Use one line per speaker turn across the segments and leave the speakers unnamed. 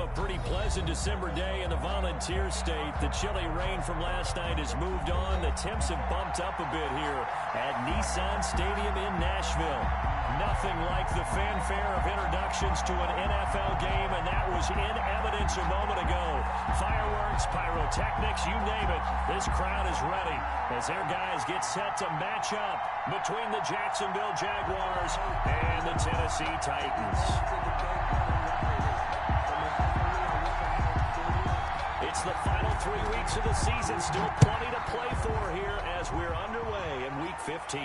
a pretty pleasant December day in the Volunteer State. The chilly rain from last night has moved on. The temps have bumped up a bit here at Nissan Stadium in Nashville. Nothing like the fanfare of introductions to an NFL game, and that was in evidence a moment ago. Fireworks, pyrotechnics, you name it. This crowd is ready as their guys get set to match up between the Jacksonville Jaguars and the Tennessee Titans. It's the final 3 weeks of the season. Still plenty to play for here as we're underway in Week 15.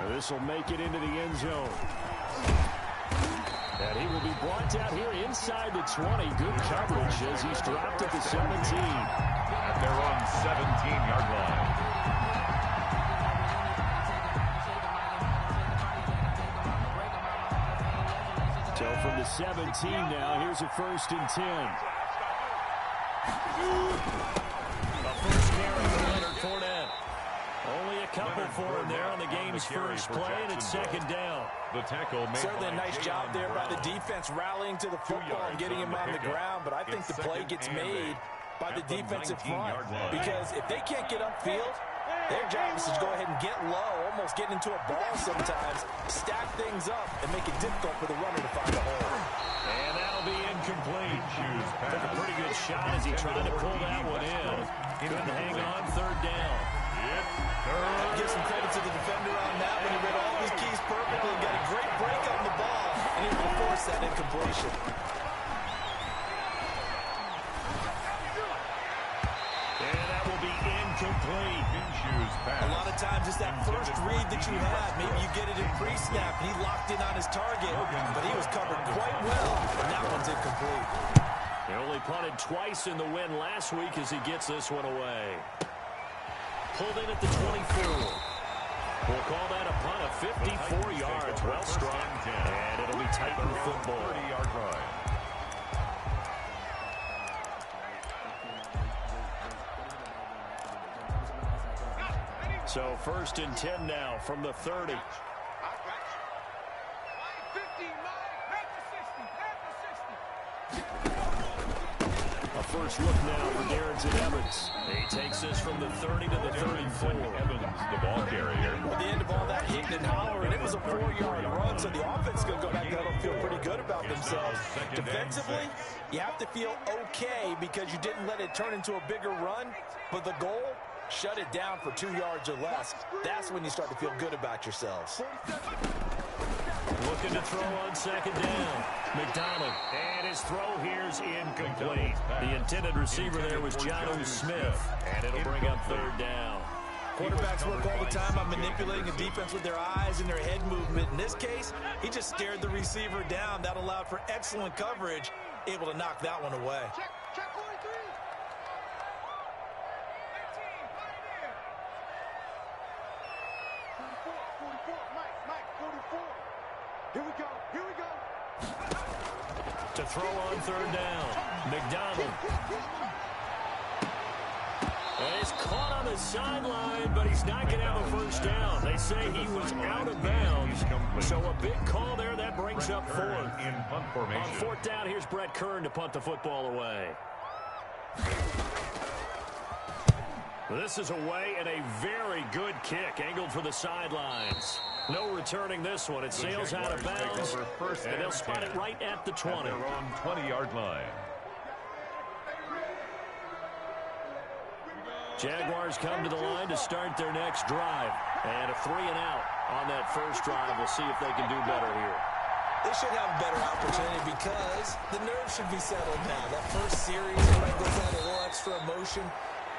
This will make it into the end zone. And he will be brought down here inside the 20. Good coverage as he's dropped at the 17.
At their own 17-yard line.
So from the 17 now, here's a 1st and 10. A first carry for Leonard Fournette. Only a couple for him there on the game's first play, and it's 2nd down.
The tackle made.
Certainly a nice job there by the defense rallying to the football and getting him on the ground, but I think the play gets made by the defensive front because if they can't get upfield, their job is to go ahead and get low, almost get into a ball sometimes, stack things up, and make it difficult for the runner to find a hole.
And that'll be incomplete. Took a pretty good shot as he tried to pull that one in. Couldn't hang on 3rd down.
I'd give some credit to the defender on that one. He read all of his keys perfectly and got a great break on the ball, and he will force that incompletion.
And that will be incomplete.
A lot of times it's that first read that you have. Maybe you get it in pre-snap, and he locked in on his target, but he was covered quite well, and that one's incomplete.
He only punted twice in the win last week as he gets this one away. Pulled in at the 24. We'll call that a punt of 54 yards. Well struck. And it'll be Titan football.
30-yard line.
So 1st and 10 now from the 30. A first look now for Darrington Evans. He takes this from the 30 to the 34.
Evans, the ball carrier.
At the end of all that hitting and hollering, it was a 4-yard run, so the offense is going to go back out and feel pretty good about themselves. Defensively, you have to feel okay because you didn't let it turn into a bigger run, but the goal, shut it down for 2 yards or less. That's when you start to feel good about yourselves.
Looking to throw on 2nd down. McDonald, and his throw here's incomplete. The intended receiver there was Jonnu Smith, and it'll bring up 3rd down.
Quarterbacks work all the time on manipulating a defense with their eyes and their head movement. In this case, he just stared the receiver down. That allowed for excellent coverage, able to knock that one away.
Check 43. 44, Mike, 44. Here we go.
To throw on 3rd down, McDonald. And he's caught on the sideline, but he's not going to have a 1st down. They say he was out of bounds. So a big call there. That brings up 4th.
In punt formation.
On 4th down, here's Brett Kern to punt the football away. This is away and a very good kick angled for the sidelines. No returning this one. It sails out of bounds, and they'll spot it right at the 20.
At their own 20-yard line.
Jaguars come to the line to start their next drive. And a 3-and-out on that first drive. We'll see if they can do better here.
They should have a better opportunity because the nerves should be settled now. That first series, everybody goes out a little extra emotion.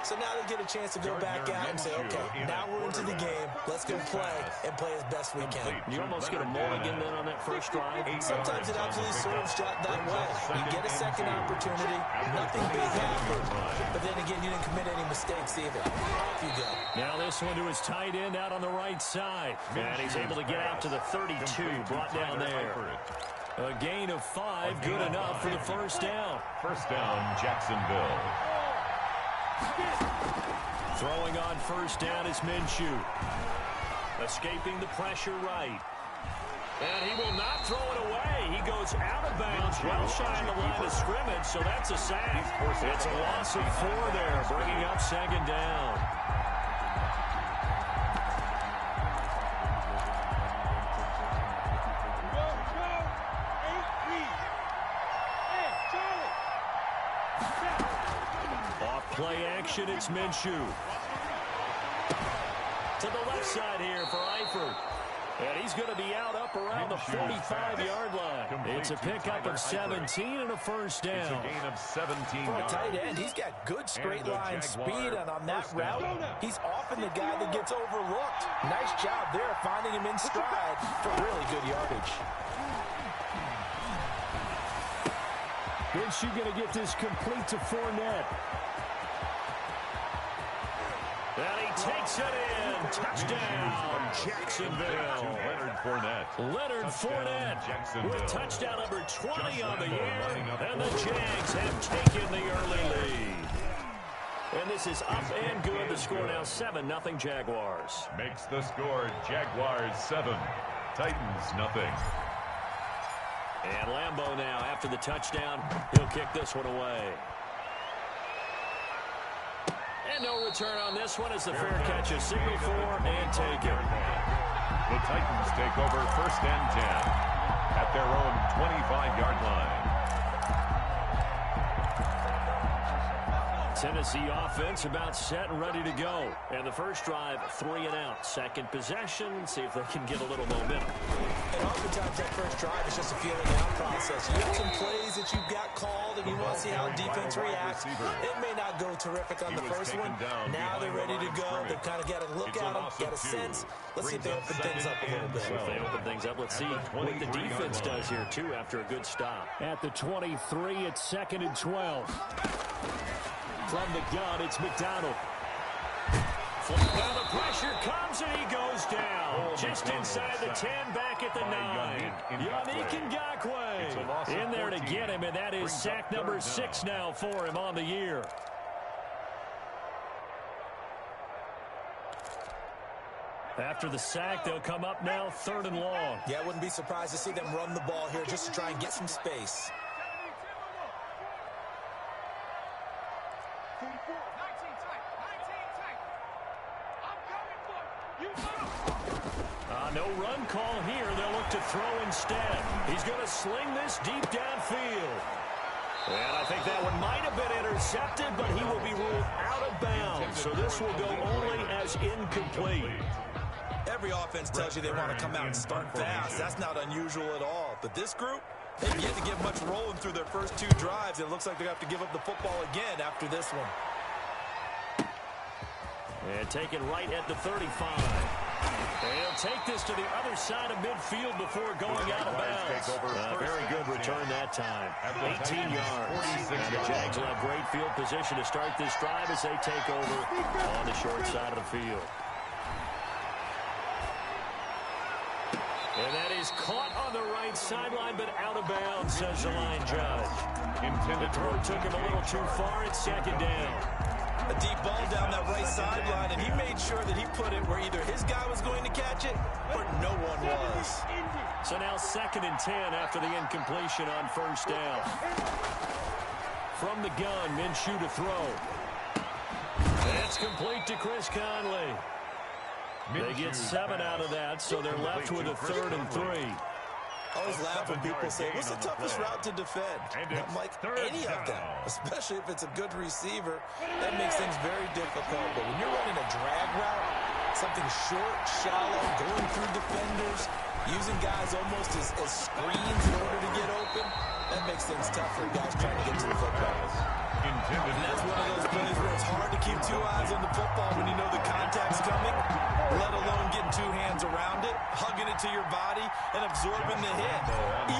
So now they get a chance to go back out and say, okay, now we're into the game. Let's go play and play as best we can.
You almost get a mulligan then on that first drive.
Sometimes it absolutely serves that way. You get a second opportunity, nothing big happened. But then again, you didn't commit any mistakes either. Off you go.
Now this one to his tight end out on the right side. And he's able to get out to the 32, brought down there. A gain of 5, good enough for the 1st down.
1st down, Jacksonville.
Throwing on 1st down is Minshew. Escaping the pressure right. And he will not throw it away. He goes out of bounds, well shy of the line of scrimmage, so that's a sack. It's a loss of 4 there, bringing up second down. Off play action, it's Minshew. To the left side here for Eifert. And he's going to be out up around the 45-yard line. It's a pickup of 17 and a first down.
It's a gain of 17
For a
yards.
tight end, he's got good straight line speed, and on that route, he's often the guy that gets overlooked. Nice job there, finding him in stride for really good yardage.
Minshew going to get this complete to Fournette. And he takes it in. Touchdown, Jacksonville. Leonard Fournette with touchdown number 20 on the year. And the Jags have taken the early lead. And this is up and good. The score now 7-0 Jaguars.
Makes the score Jaguars 7, Titans nothing.
And Lambeau now after the touchdown. He'll kick this one away. And no return on this one as the fair catch is signaled for and taken.
The Titans take over 1st and 10 at their own 25-yard line.
Tennessee offense about set and ready to go. And the first drive, 3 and out. Second possession, see if they can get a little momentum.
And oftentimes that first drive is just a feeling out process. You have some plays that you've got called and you want to see how defense reacts. It may not go terrific on the first one. Now they're ready to go. They've kind of got to look at them, got a sense. Let's see if they open things up a little bit.
If they open things up, let's see what the defense does here, too, after a good stop. At the 23, it's 2nd and 12. From the gun, it's McDonald. Now the pressure comes and he goes down. Just inside the 10, back at the 9. Yannick Ngakoue in there to get him, and that is sack number 6 now for him on the year. After the sack, they'll come up now 3rd and long.
Yeah, I wouldn't be surprised to see them run the ball here just to try and get some space.
No run call here. They'll look to throw instead. He's going to sling this deep downfield. And I think that one might have been intercepted, but he will be ruled out of bounds. So this will go only as incomplete.
Every offense tells you they want to come out and start fast. That's not unusual at all. But this group, they've yet to get much rolling through their first 2 drives. It looks like they have to give up the football again after this one.
And taken right at the 35. They'll take this to the other side of midfield before going out of bounds. Very good return that time. 18 yards. And the Jags will have great field position to start this drive as they take over on the short side of the field. And that is caught on the right sideline, but out of bounds, says the line judge. The throw took him a little too far. It's 2nd down.
A deep ball down that right sideline, and he made sure that he put it where either his guy was going to catch it or no one was.
So now 2nd and 10 after the incompletion on 1st down. From the gun, Minshew to throw. That's complete to Chris Conley. They get 7 out of that, so they're left with a 3rd and 3.
I always laugh when people say, what's the toughest route to defend? I'm like, any of them, especially if it's a good receiver. That makes things very difficult. But when you're running a drag route, something short, shallow, going through defenders, using guys almost as screens in order to get open, that makes things tough for guys trying to get to the football. And that's one of those plays where it's hard to keep 2 eyes on the football when you know the contact's coming, let alone getting 2 hands around it, hugging it to your body, and absorbing the hit.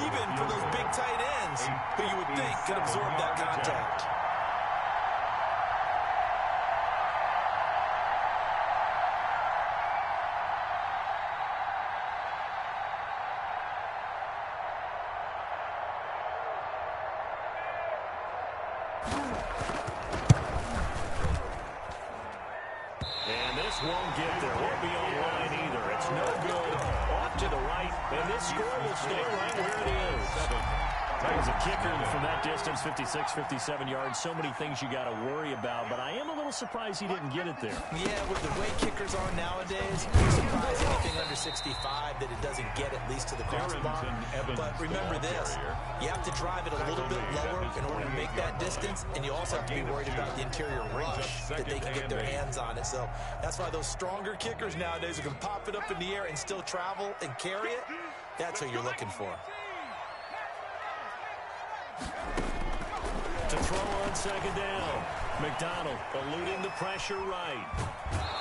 Even for those big tight ends who you would think could absorb that contact.
And this won't get there. Won't be online either. It's no good. Off to the right, and this score will stay right where it is. As a kicker from that distance, 56, 57 yards, so many things you got to worry about, but I am a little surprised he didn't get it there.
Yeah, with the way kickers are nowadays, I'm surprised anything under 65 that it doesn't get at least to the crossbar. But remember this, you have to drive it a little bit lower in order to make that distance, and you also have to be worried about the interior rush that they can get their hands on it. So that's why those stronger kickers nowadays who can pop it up in the air and still travel and carry it, that's what you're looking for.
To throw on second down. McDonald eluding the pressure right.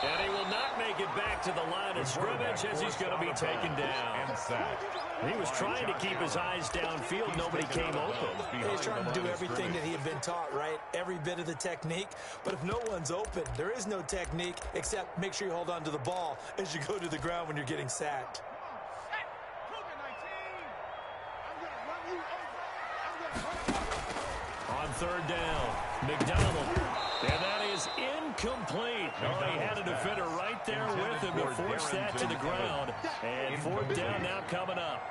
And he will not make it back to the line of scrimmage as he's going to be taken down. He was trying to keep his eyes downfield. Nobody came open.
He's trying to do everything that he had been taught, right? Every bit of the technique. But if no one's open, there is no technique except make sure you hold on to the ball as you go to the ground when you're getting sacked.
On third down, McDonald. And that is incomplete. Oh, he had a defender right there with him to force that to the ground. And fourth down now coming up.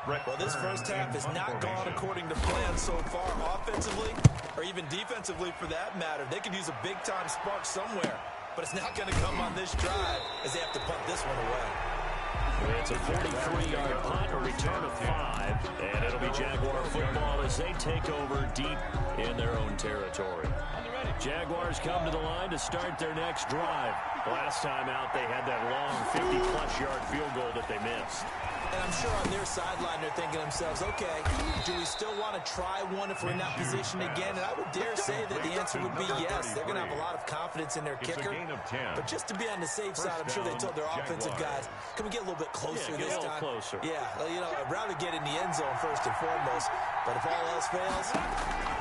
Well, this first half has not gone according to plan so far offensively or even defensively for that matter. They could use a big-time spark somewhere, but it's not going to come on this drive as they have to punt this one away.
It's a 43-yard punt, a return of 5, and it'll be Jaguar football as they take over deep in their own territory. Jaguars come to the line to start their next drive. Last time out, they had that long 50-plus yard field goal that they missed.
And I'm sure on their sideline they're thinking to themselves, okay, do we still want to try one if we're in that position again? And I would dare say that the answer would be yes. They're going to have a lot of confidence in their kicker. But just to be on the safe side, I'm sure they told their offensive guys, can we get a little bit closer this time?
Closer.
Yeah, you know, I'd rather get in the end zone first and foremost. But if all else fails,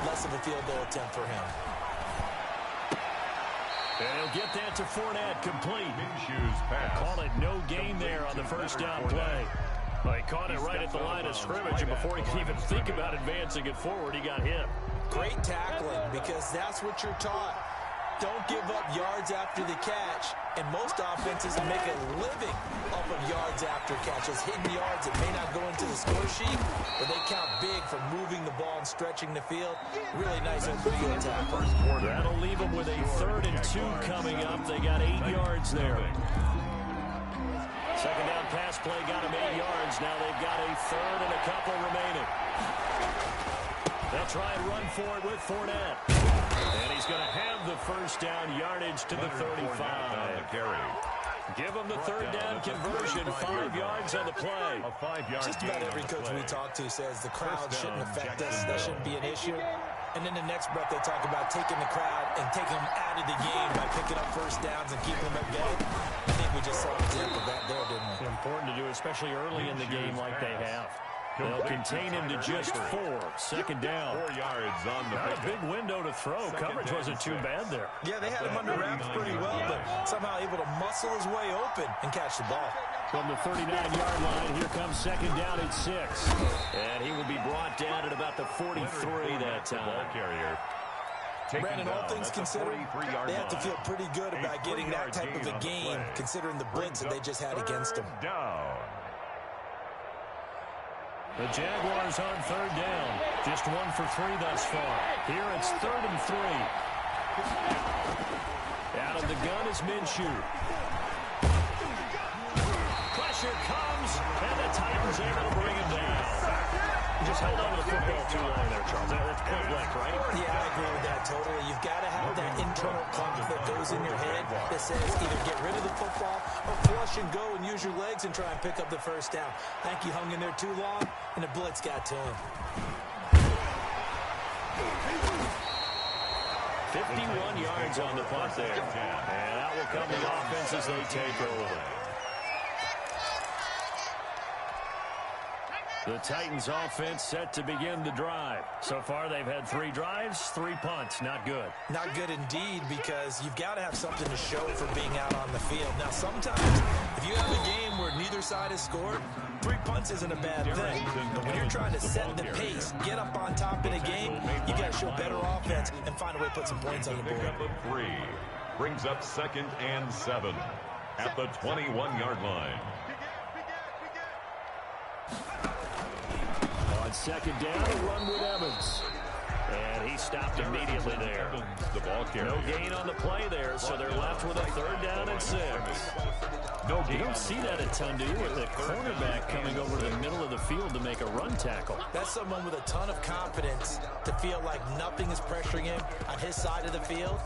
less of a field goal attempt for him.
And he'll get that to Fournette, complete. Call it no gain there on the first down play. Well, he caught it right at the line of scrimmage, and before he could even think about advancing it forward, he got hit.
Great tackling, because that's what you're taught. Don't give up yards after the catch. And most offenses make a living off of yards after catches, hidden yards that may not go into the score sheet, but they count big for moving the ball and stretching the field. Really nice open field tackle.
That'll leave them with a 3rd and 2 coming up. They got 8 yards there. Second down pass play got them 8 yards. Now they've got a 3rd and a couple remaining. They'll try and run for it with Fournette. And he's going to have the first down yardage to the 35. Give him the 3rd down conversion, 5 yards on the play.
Just about every coach we talk to says the crowd shouldn't affect us. That shouldn't be an issue. And in the next breath, they talk about taking the crowd and taking them out of the game by picking up first downs and keeping them at bay. I think we just saw an example of that there, didn't we?
Important to do, especially early in the game like they have. They'll contain him to just 4. Second down.
4 yards on the
Not a big window to throw. Coverage wasn't too bad there.
Yeah, they had him under wraps pretty well, but somehow able to muscle his way open and catch the ball.
From the 39-yard line, here comes second down at 6. And he will be brought down at about the 43 that time.
Brandon, all things considered, they have to feel pretty good about getting that type of a game, considering the blitz that they just had against them.
The Jaguars on 3rd down. Just 1 for 3 thus far. Here it's 3rd and 3. Out of the gun is Minshew. Pressure comes, and the Titans able to bring him down. Just held on to the football too long there, Charles. That's point blank, right?
Yeah, I agree with that totally. You've got to have that internal clock that goes in your head that says either get rid of the football or flush and go and use your legs and try and pick up the first down. I think he hung in there too long, and the blitz got to him.
51 yards on the punt there. And out will come the offense as they take over. The Titans offense set to begin the drive. So far, they've had 3 drives, 3 punts. Not good.
Not good indeed, because you've got to have something to show for being out on the field. Now, sometimes, if you have a game where neither side has scored, 3 punts isn't a bad thing. But when you're trying to set the pace, get up on top in a game, you got to show better offense and find a way to put some points on the board.
Pickup of 3 brings up 2nd and 7 at the 21-yard line.
On second down, a run with Evans. And he stopped immediately there.
The ball carrier.
No gain on the play there, so they're left with a 3rd down and 6. You don't see that a ton, do you, with the cornerback coming over to the middle of the field to make a run tackle.
That's someone with a ton of confidence to feel like nothing is pressuring him on his side of the field.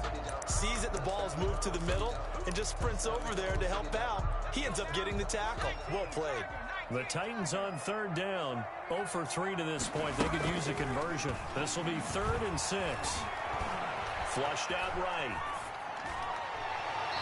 Sees that the ball is moved to the middle and just sprints over there to help out. He ends up getting the tackle. Well played.
The Titans on 3rd down, 0 for 3 to this point. They could use a conversion. This will be 3rd and 6. Flushed out right.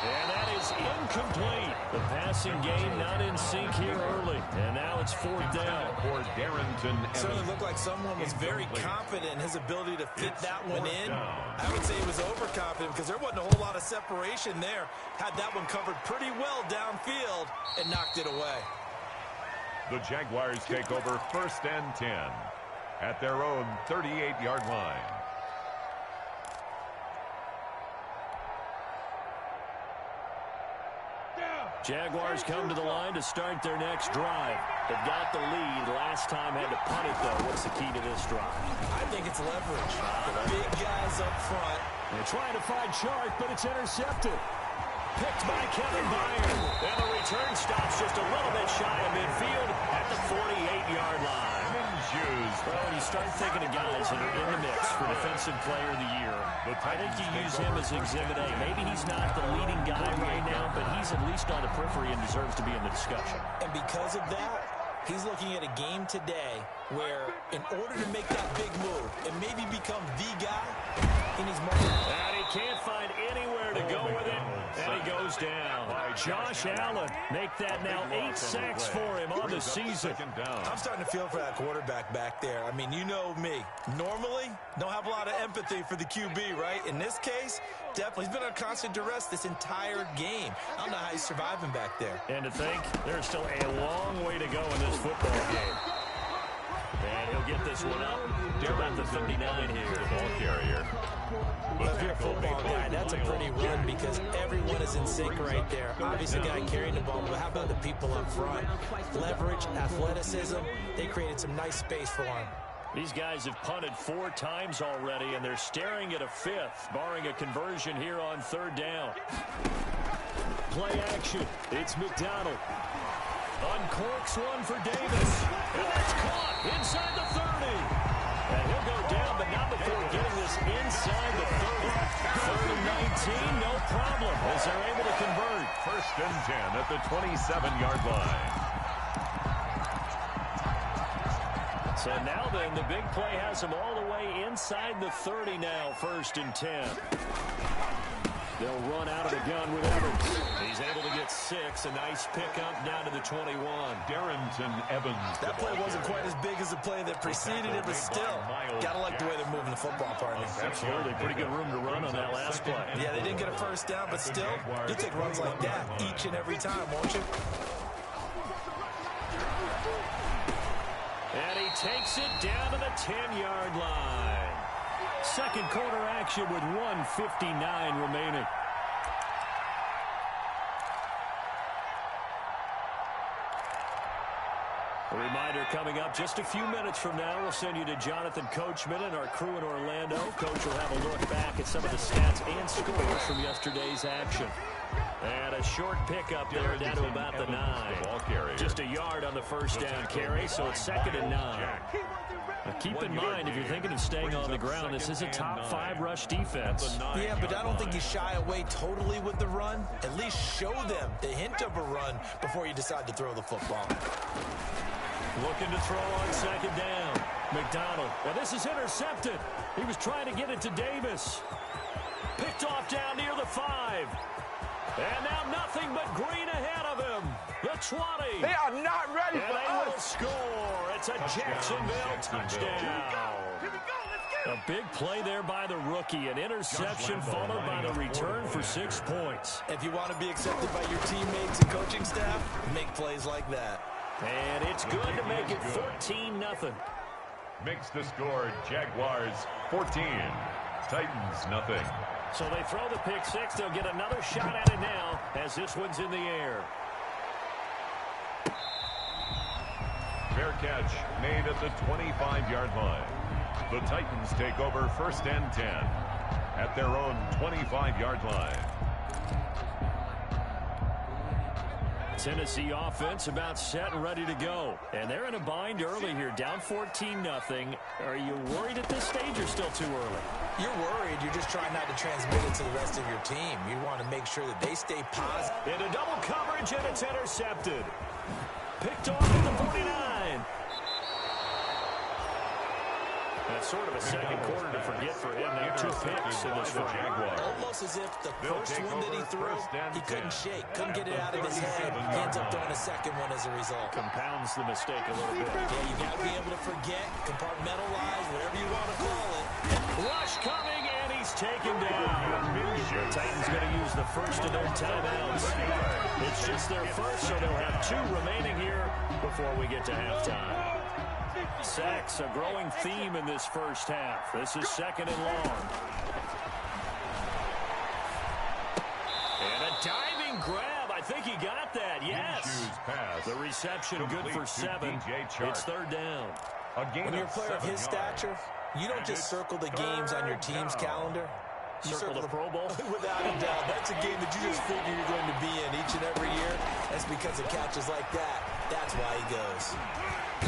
And that is incomplete. The passing game not in sync here early. And now it's 4th down.
For Darrington.
Certainly looked like someone was very confident in his ability to fit that one in. I would say he was overconfident because there wasn't a whole lot of separation there. Had that one covered pretty well downfield and knocked it away.
The Jaguars take over 1st and 10 at their own 38-yard line.
Jaguars come to the line to start their next drive. They've got the lead. Last time had to punt it, though. What's the key to this drive?
I think it's leverage. The big guys up front.
They're trying to find Sharp, but it's intercepted. Picked by Kevin Byard. And the return stops just a little bit shy of midfield at the 48-yard line. Well, when you start thinking of guys that are in the mix for Defensive Player of the Year, I think you use him as Exhibit A. Maybe he's not the leading guy right now, but he's at least on the periphery and deserves to be in the discussion.
And because of that, he's looking at a game today where in order to make that big move and maybe become the guy, he needs more.
And he can't find anywhere to go with it, and he goes down. Josh Allen, make that now 8 sacks for him on the season.
I'm starting to feel for that quarterback back there. I mean, you know me. Normally, don't have a lot of empathy for the QB, right? In this case, definitely. He's been on constant duress this entire game. I don't know how he's surviving back there.
And to think, there's still a long way to go in this football game. And he'll get this one up. About the 59 here.
The ball carrier.
If you're a football guy, that's a pretty run because everyone is in sync right there. Obviously, the guy carrying the ball, but how about the people up front? Leverage, athleticism, they created some nice space for him.
These guys have punted 4 times already, and they're staring at a 5th, barring a conversion here on 3rd down. Play action. It's McDonald. Uncorks one for Davis. And that's caught inside the 30. And he'll go down, but not before getting this inside the 30. 3rd and 19, no problem, as they're able to convert.
1st and 10 at the 27-yard line.
So now then, the big play has him all the way inside the 30 now, 1st and 10. They'll run out of the gun with Evans. He's able to get 6. A nice pickup down to the 21.
Darrington Evans.
That play wasn't quite as big as the play that preceded it, but still, gotta like the way they're moving the football, partner.
Absolutely. Pretty good room to run on that last play.
Yeah, they didn't get a 1st down, but still, you'll take runs like that each and every time, won't you?
And he takes it down to the 10-yard line. Second quarter action with 1:59 remaining. A reminder coming up just a few minutes from now, we'll send you to Jonathan Coachman and our crew in Orlando. Coach will have a look back at some of the stats and scores from yesterday's action. And a short pickup there down to about the 9. Just a yard on the 1st down carry, so it's 2nd and 9. Now keep in mind, if you're thinking of staying on the ground, this is a top 5 rush defense.
Yeah, but I don't think you shy away totally with the run. At least show them the hint of a run before you decide to throw the football.
Looking to throw on 2nd down. McDonald. Well, this is intercepted. He was trying to get it to Davis. Picked off down near the 5. And now nothing but green ahead of him. The 20.
They are not ready
and
for
they will
us.
Score. It's a Jacksonville touchdown. A big play there by the rookie. An interception followed by the return for 6 points.
If you want to be accepted by your teammates and coaching staff, make plays like that.
And it's good to make it 14-0.
Makes the score Jaguars 14. Titans nothing.
So they throw the pick 6. They'll get another shot at it now as this one's in the air.
Fair catch made at the 25-yard line. The Titans take over 1st and 10 at their own 25-yard line.
Tennessee offense about set and ready to go. And they're in a bind early here, down 14-0. Are you worried at this stage or still too early?
You're worried. You're just trying not to transmit it to the rest of your team. You want to make sure that they stay positive.
Into double coverage, and it's intercepted. Picked off at the 49. That's sort of a second quarter to forget for him. Now 2 picks in this one.
Almost as if the first one that he threw, he couldn't shake, couldn't get it out of his head. He ends up throwing a second one as a result.
Compounds the mistake a little bit.
Yeah, you got to be able to forget, compartmentalize, whatever you want to call it.
Rush coming, and he's taken down. The Titans going to use the first of their timeouts. It's just their first, so they'll have 2 remaining here before we get to halftime. Sacks, a growing theme in this first half. This is 2nd and long. And a diving grab. I think he got that. Yes. The reception good for 7. It's 3rd down.
When you're a player of his stature, you don't just circle the games on your team's calendar. You
circle the Pro Bowl?
Without a doubt. That's a game that you just figure you're going to be in each and every year. That's because of catches like that. That's why he goes.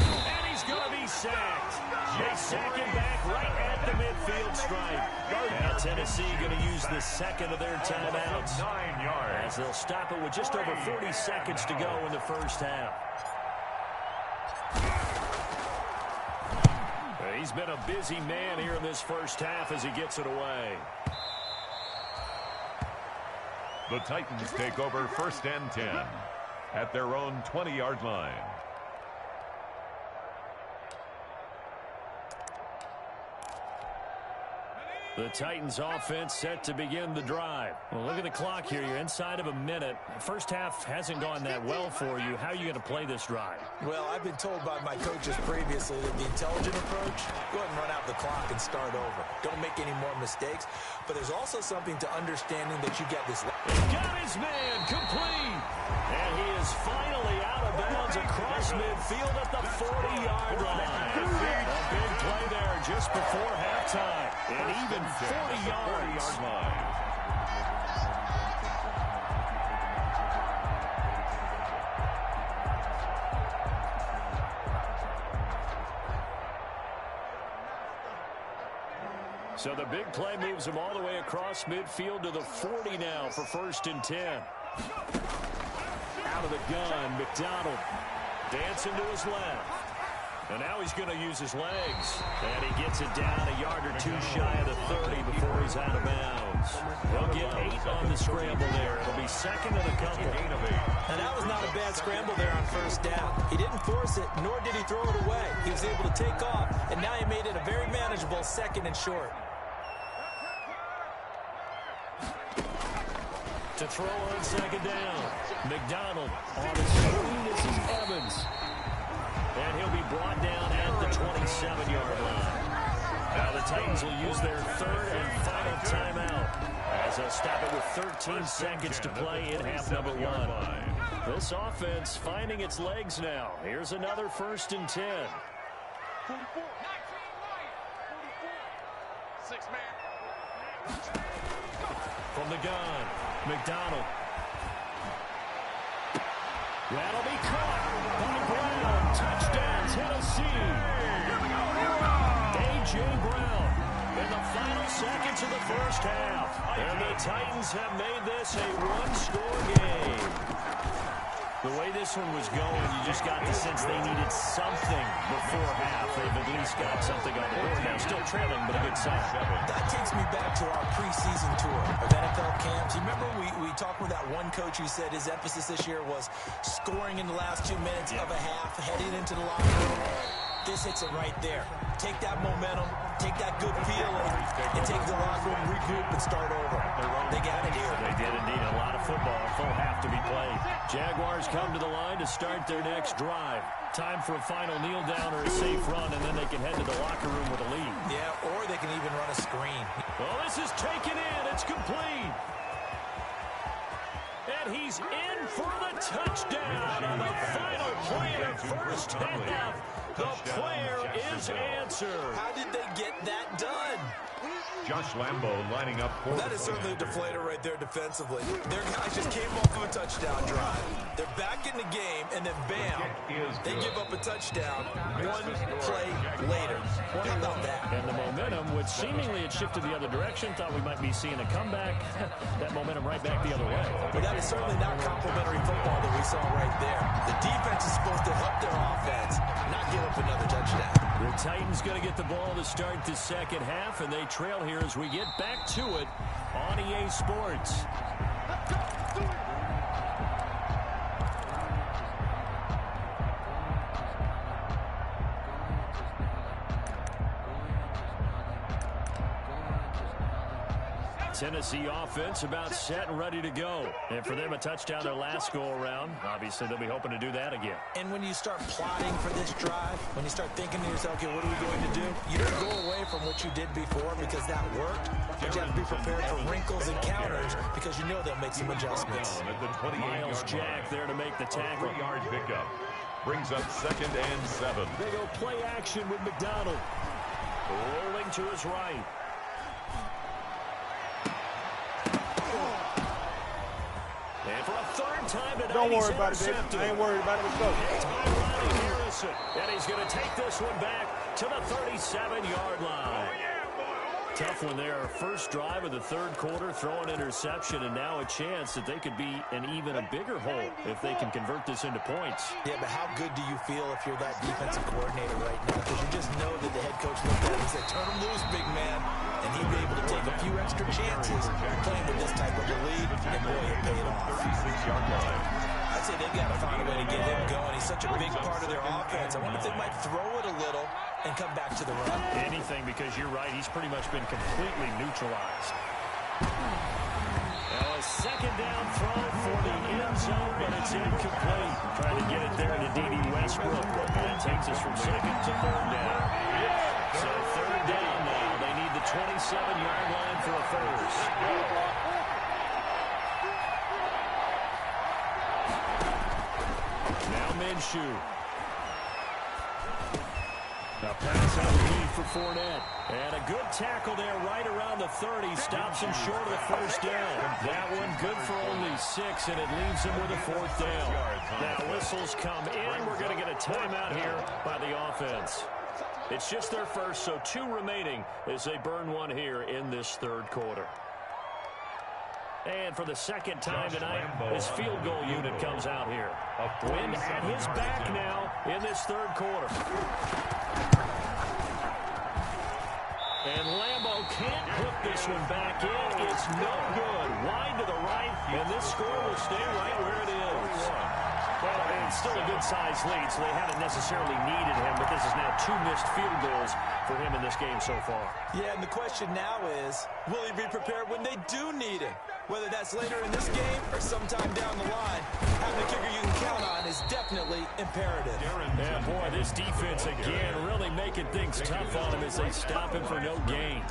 And he's going to be sacked. They sack him back right at the midfield stripe. Now Tennessee going to use the second of their timeouts.
9 yards.
As they'll stop it with just over 40 seconds to go in the first half. He's been a busy man here in this first half as he gets it away.
The Titans take over 1st and 10 at their own 20-yard line.
The Titans offense set to begin the drive. Well, look at the clock here. You're inside of a minute. First half hasn't gone that well for you. How are you going to play this drive?
Well, I've been told by my coaches previously that the intelligent approach, go ahead and run out the clock and start over. Don't make any more mistakes. But there's also something to understanding that you get this.
Got his man complete. And he is finally out of bounds across midfield at the 40-yard line. A big play there just before halftime. And even 40 yards. So the big play moves him all the way across midfield to the 40 now for 1st and 10. Out of the gun, McDonald dancing to his left. And now he's going to use his legs. And he gets it down a yard or 2 shy of the 30 before he's out of bounds. They'll get 8 on the scramble there. It'll be 2nd and a couple.
And that was not a bad scramble there on 1st down. He didn't force it, nor did he throw it away. He was able to take off, and now he made it a very manageable 2nd and short.
To throw on 2nd down. McDonald on his screen. This is Evans. And he'll be brought down at the 27-yard line. Now the Titans will use their 3rd and final timeout as they'll stop it with 13 seconds to play in half number 1. This offense finding its legs now. Here's another 1st and 10.
44. 6 man.
From the gun, McDonald. That'll be caught by Brown. Touchdown, Tennessee. A.J. Brown in the final seconds of the first half. And the Titans have made this a 1-score game. The way this one was going, you just got the sense they needed something before half. They've at least got something on the board now. Still trailing, but a good sign.
That takes me back to our preseason tour of NFL camps. You remember we talked with that one coach who said his emphasis this year was scoring in the last 2 minutes of a half, heading into the locker room. This hits it right there. Take that momentum, take that good feeling, and take the locker room, regroup, and start over. They got it here.
They did indeed. A lot of football, a full half to be played. Jaguars come to the line to start their next drive. Time for a final kneel down or a safe run, and then they can head to the locker room with a lead.
Yeah, or they can even run a screen.
Well, this is taken in. It's complete. And he's in for the touchdown on the final play of the first half. The prayer is answered.
How did they get that done?
Josh Lambo lining up for
That is certainly a deflator right there defensively. Their guys just came off of a touchdown drive. They're back in the game, and then bam, they give up a touchdown one play later. How about that?
And the momentum, which seemingly had shifted the other direction, thought we might be seeing a comeback. That momentum right back the other way.
But that is certainly not complimentary football that we saw right there. The defense is supposed to help their offense, not give up another touchdown.
The Titans going to get the ball to start the second half, and they trail here as we get back to it on EA Sports. Tennessee offense about set and ready to go. And for them, a touchdown their last go-around. Obviously, they'll be hoping to do that again.
And when you start plotting for this drive, when you start thinking to yourself, okay, what are we going to do? You don't go away from what you did before because that worked. But you have to be prepared for wrinkles and counters because you know they'll make some adjustments.
Miles Jack there to make the tackle.
3-yard pickup. Brings up 2nd and 7.
They go play action with McDonald. Rolling to his right. And for a third time tonight,
don't worry about it, baby. I ain't worried about it. Let's go.
And he's going to take this one back to the 37-yard line. Tough one there. First drive of the third quarter, throw an interception, and now a chance that they could be in even a bigger hole if they can convert this into points.
Yeah, but how good do you feel if you're that defensive coordinator right now? Because you just know that the head coach looked at him and said, turn him loose, big man. And he'd be able to take a few extra chances playing with this type of a lead, and boy, it paid off.
36-yard line.
I'd say they've got to find a way to get him going. He's such a big part of their offense. I wonder if they might throw it a little and come back to the run.
Anything, because you're right, he's pretty much been completely neutralized. Now a second down throw for the end zone, but it's incomplete. Trying to get it there to D.D. Westbrook. That takes us from second to third down. So third down now. They need the 27-yard line for a first. Now Minshew. A pass out lead for Fournette. And a good tackle there right around the 30. Stops him short of the first down. That one good for only 6, and it leaves him with a 4th down. Now whistles come in. We're going to get a timeout here by the offense. It's just their first, so 2 remaining as they burn one here in this third quarter. And for the second time tonight, his field goal unit comes out here. Wind at his back now in this third quarter. And Lambo can't put this one back in. It's no good. Wide to the right, and this score will stay right where it is. Well, it's still a good-sized lead, so they haven't necessarily needed him, but this is now 2 missed field goals for him in this game so far. Yeah, and the question now is, will he be prepared when they do need him? Whether that's later in this game or sometime down the line, having a kicker you can count on is definitely imperative. Yeah, boy, this defense again really making things tough on him as they stop him for no gain.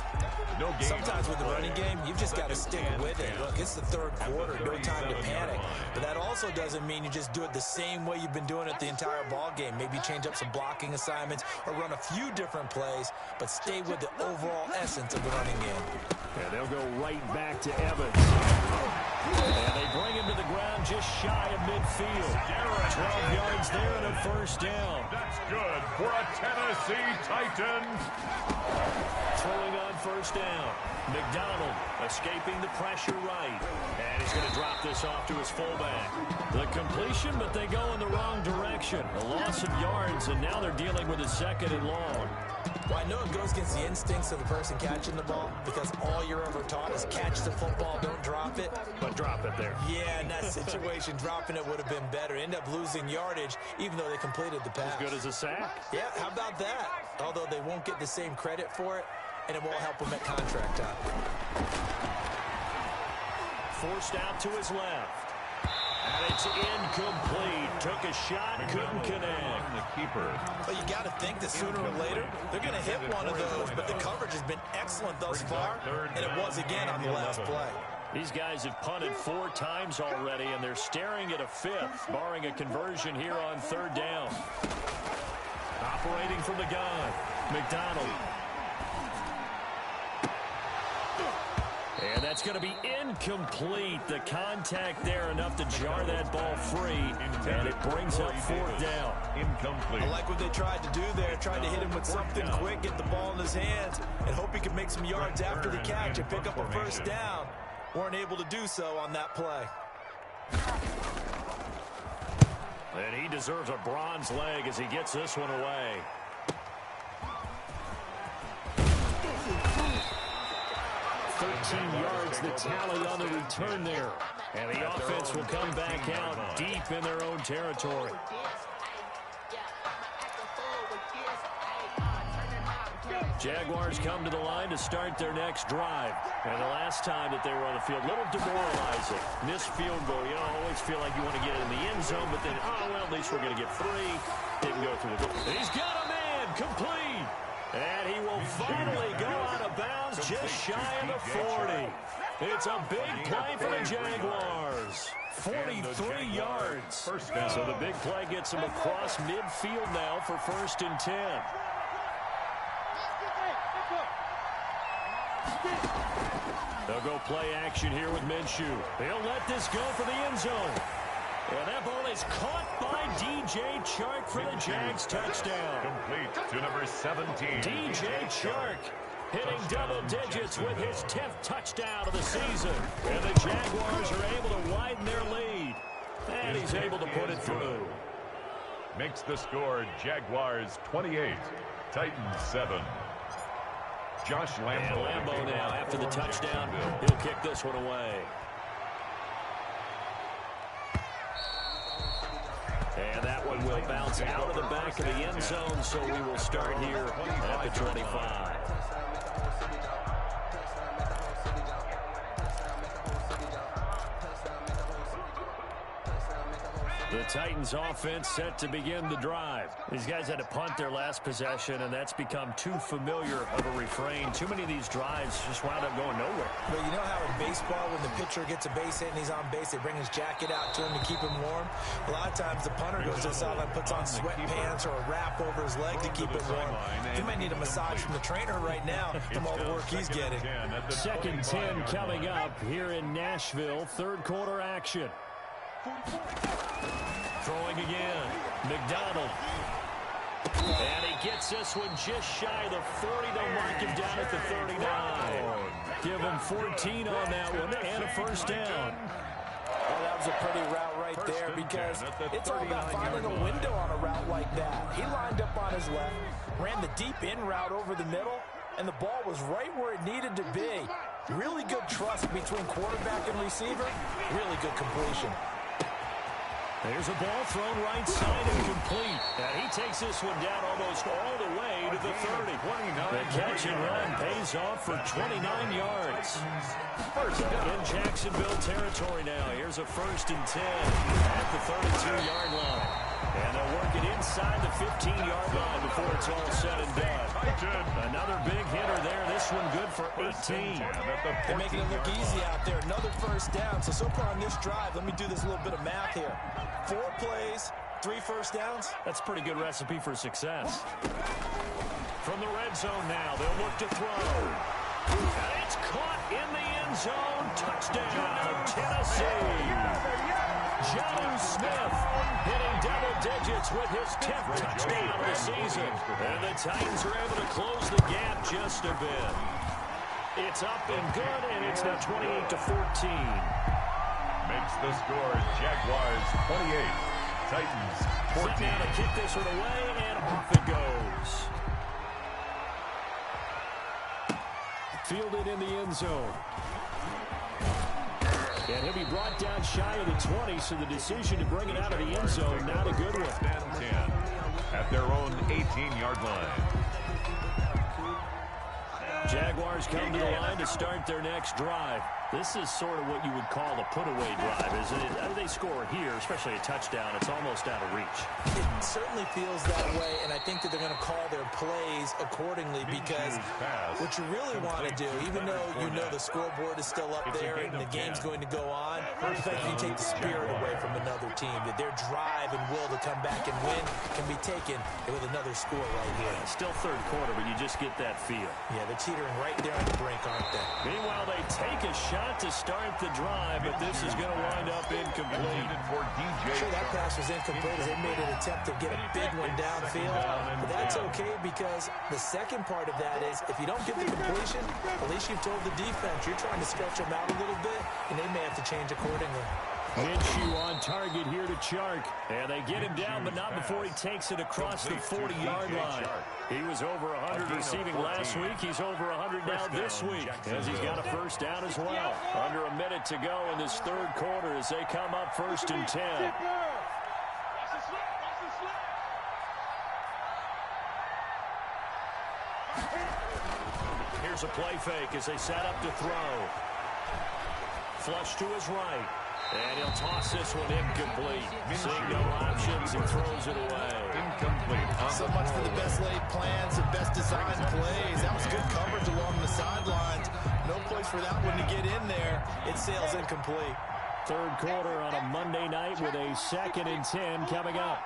Sometimes with the running game, you've just got to stick with it. Look, it's the third quarter, no time to panic. But that also doesn't mean you just do it the same way you've been doing it the entire ball game. Maybe change up some blocking assignments or run a few different plays, but stay with the overall essence of the running game. Yeah, they'll go right back to Evans. And they bring him to the ground just shy of midfield. 12 yards there and a first down.
That's good for a Tennessee Titan.
Throwing on first down. McDonald escaping the pressure right. And he's going to drop this off to his fullback. The completion, but they go in the wrong direction. A loss of yards, and now they're dealing with a 2nd and long. Well, I know it goes against the instincts of the person catching the ball because all you're ever taught is catch the football, don't drop it. But drop it there. Yeah, in that situation, dropping it would have been better. End up losing yardage, even though they completed the pass. As good as a sack? Yeah, how about that? Although they won't get the same credit for it, and it won't help them at contract time. Forced out to his left. And it's incomplete. Took a shot, couldn't connect.
The keeper.
Well, you got to think that sooner or later, they're going to hit one of those, but the coverage has been excellent thus far, and it was again on the last play.
These guys have punted 4 times already, and they're staring at a 5th, barring a conversion here on third down. Operating from the gun, McDonald. And that's going to be incomplete. The contact there enough to jar that ball free, and it brings up fourth down.
Incomplete.
I like what they tried to do there. Tried to hit him with something quick, get the ball in his hands, and hope he can make some yards after the catch and pick up a first down. Weren't able to do so on that play.
And he deserves a bronze leg as he gets this one away. Yards the tally on the return there. And the offense will come back out deep in their own territory. Jaguars come to the line to start their next drive. And the last time that they were on the field, a little demoralizing. Missed field goal. You always feel like you want to get it in the end zone, but then, oh, well, at least we're going to get three. Didn't go through the goal. He's got a man complete. And he will finally go out of bounds just shy of the 40. It's a big play for the Jaguars. 43 yards. So the big play gets him across midfield now for 1st and 10. They'll go play action here with Minshew. He'll let this go for the end zone. And that ball is caught by DJ Chark for the Jags touchdown.
Complete to number 17.
DJ Chark hitting double digits with his 10th touchdown of the season. And the Jaguars are able to widen their lead. And he's able to put it through.
Makes the score Jaguars 28, Titans 7. Josh Lambo.
And Lambo now after the touchdown. He'll kick this one away. And that one will bounce out of the back of the end zone, so we will start here at the 25. The Titans offense set to begin the drive. These guys had to punt their last possession, and that's become too familiar of a refrain. Too many of these drives just wound up going nowhere.
But you know how in baseball, when the pitcher gets a base hit and he's on base, they bring his jacket out to him to keep him warm? A lot of times the punter goes to the sideline, puts on sweatpants or a wrap over his leg to keep it warm. He might need a massage from the trainer right now from all the work he's getting.
2nd and 10 coming up here in Nashville. 3rd quarter action. Throwing again, McDonald. And he gets this one just shy of the 40. They'll mark him down at the 39. Give him 14 on that one and a first down.
Well, that was a pretty route right there because it's all about finding a window on a route like that. He lined up on his left, ran the deep in route over the middle, and the ball was right where it needed to be. Really good trust between quarterback and receiver. Really good completion.
There's a ball thrown right side and complete. And he takes this one down almost all the way to the 30. The catch and run pays off for 29 yards. In Jacksonville territory now. Here's a 1st and 10 at the 32-yard line. And they'll work it inside the 15-yard line before it's all said and done. Another big hitter there. This one good for 18.
They're making it look easy out there. Another first down. So far on this drive, let me do this little bit of math here. 4 plays, 3 first downs.
That's a pretty good recipe for success. From the red zone now, they'll look to throw. And it's caught in the end zone. Touchdown, Tennessee. John Smith hitting double digits with his 10th touchdown of the season. And the Titans are able to close the gap just a bit. It's up and good, and it's now 28-14.
Makes the score Jaguars 28, Titans 14.
Set now to kick this one away, and off it goes. Fielded in the end zone. And he'll be brought down shy of the 20, so the decision to bring it out of the end zone, not a good one.
10 at their own 18-yard line.
Jaguars come to the line to start their next drive. This is sort of what you would call a put-away drive, isn't it? They score here, especially a touchdown. It's almost out of reach.
It certainly feels that way, and I think that they're going to call their plays accordingly because what you really want to do, even though you know the scoreboard is still up there and the game's going to go on, I think you take the spirit away from another team, that their drive and will to come back and win can be taken with another score right here.
Still third quarter, but you just get that feel.
Yeah, they're teetering right there on the brink, aren't they?
Meanwhile, they take a shot to start the drive, but this is going to wind up incomplete.
Sure, that pass was incomplete as they made an attempt to get a big one downfield, but that's okay because the second part of that is if you don't get the completion, at least you've told the defense you're trying to stretch them out a little bit, and they may have to change accordingly.
Minshew on target here to Chark. And they get him down, but not before he takes it across the 40-yard line. He was over 100 receiving last week. He's over 100 now this week, as he's got a first down as well. Under a minute to go in this third quarter as they come up 1st and 10. Here's a play fake as they set up to throw. Flush to his right. And he'll toss this one incomplete. Seeing no options, he throws it away.
Incomplete.
So much for the best laid plans and best designed plays. That was good coverage along the sidelines. No place for that one to get in there. It sails incomplete.
Third quarter on a Monday night with a 2nd and 10 coming up.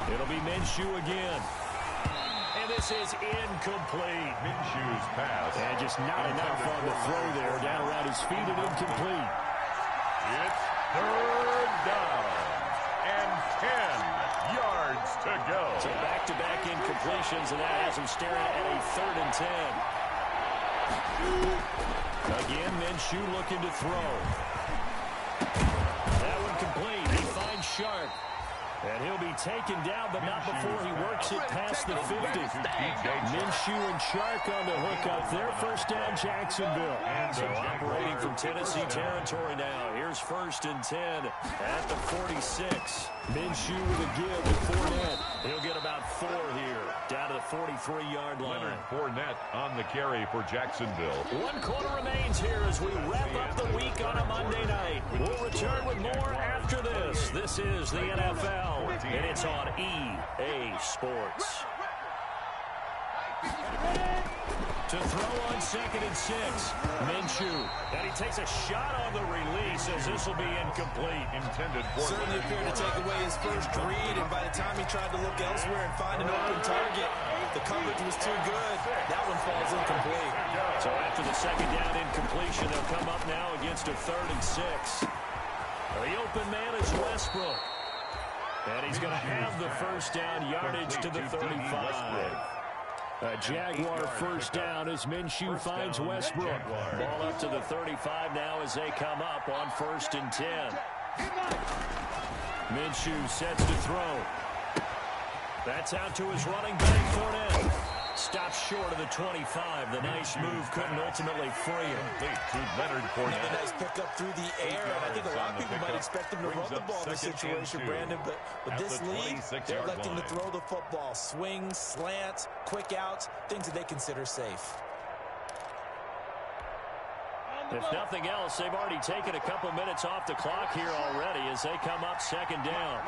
It'll be Minshew again. And this is incomplete.
Minshew's pass.
And just not enough on the throw there. Down around his feet and incomplete.
It's third down. And 10 yards to go.
So back-to-back incompletions, and that has him staring at a 3rd and 10. Again, Minshew looking to throw. That one complete. He finds Sharp. And he'll be taken down, but not before he works it past the 50. Minshew and Chark on the hook up there. First down, Jacksonville. So operating from Tennessee territory now. Here's 1st and 10 at the 46. Minshew with a give to Fournette. He'll get about 4 here, down to the 43-yard line.
Leonard Fournette on the carry for Jacksonville.
1 quarter remains here as we wrap up the week on a Monday night. We'll return with more after this. This is the NFL, and it's on EA Sports. To throw on 2nd and 6. Minshew. And he takes a shot on the release as this will be incomplete.
Intended for
certainly appeared to take away his first read, and by the time he tried to look elsewhere and find an open target, the coverage was too good. That one falls incomplete.
So after the 2nd down incompletion, they'll come up now against a 3rd and 6. The open man is Westbrook. And he's going to have the first down yardage to the 35. A Jaguar first down as Minshew finds Westbrook. Ball up to the 35 now as they come up on 1st and 10. Minshew sets to throw. That's out to his running back, Fournette. Stops short of the 25. The nice move couldn't ultimately free him.
to Leonard Fournette.
Another nice pickup through the air, and I think a lot of people might expect him to run the ball in this situation, Brandon, but with this lead, they're electing to throw the football. Swings, slants, quick outs, things that they consider safe.
If nothing else, they've already taken a couple minutes off the clock here already as they come up 2nd down.